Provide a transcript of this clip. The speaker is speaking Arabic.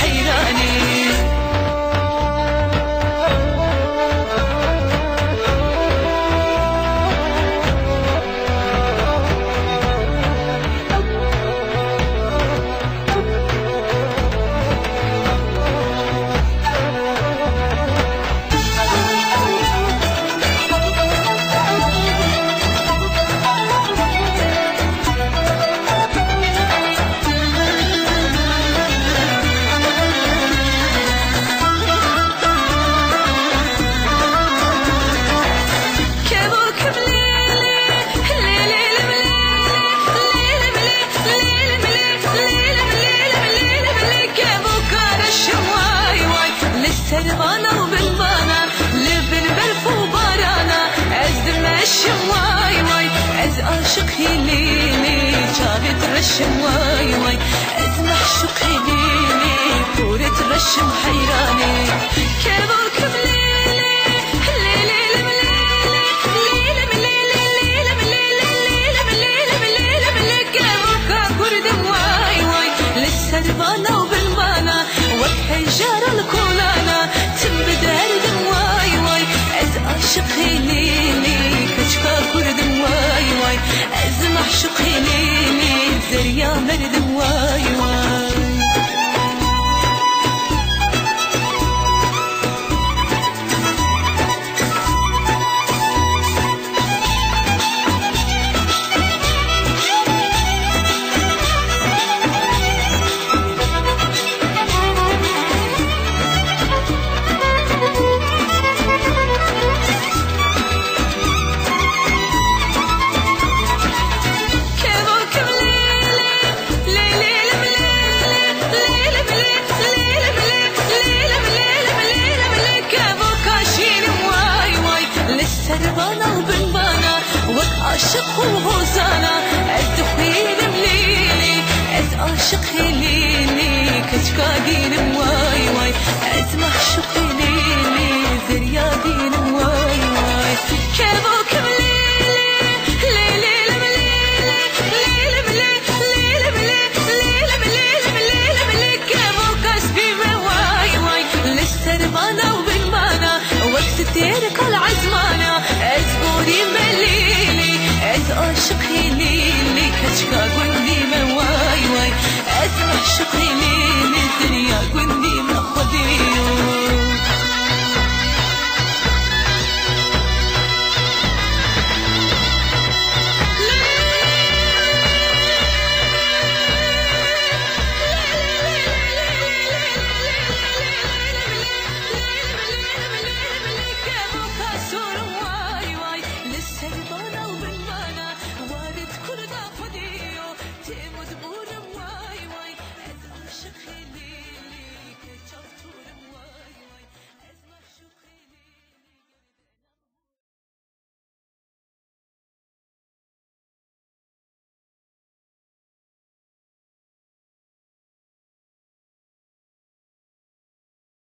حيراني. سربانة وبالبانا لبن برف وبارانا أزدم الشم واي واي أز عاشق هيليني جابت الرشم واي واي أز محشوق هيليني فورة الرشم حيراني. كبوك بليلي ليلي مليلي ليلي مليلي كبوك كردم واي واي للسربانة وبالبانا وكحي جار الكولانا شقيني كشكا كردم واي واي أزمح شقيني زريا مردم واي واي. سربانة وبنبانا وك عاشق وغوزانا أز خوين مليلي أز عاشق هليلي كشكاقين مواي واي أز محشوق هليلي زريادين مواي واي. كبوك مليلي ليلي كبوك أسبي مواي واي للسربانة وبنبانا وك ستيرك العزمانة أزبوري مليلي أز عاشق هليلي كشكاق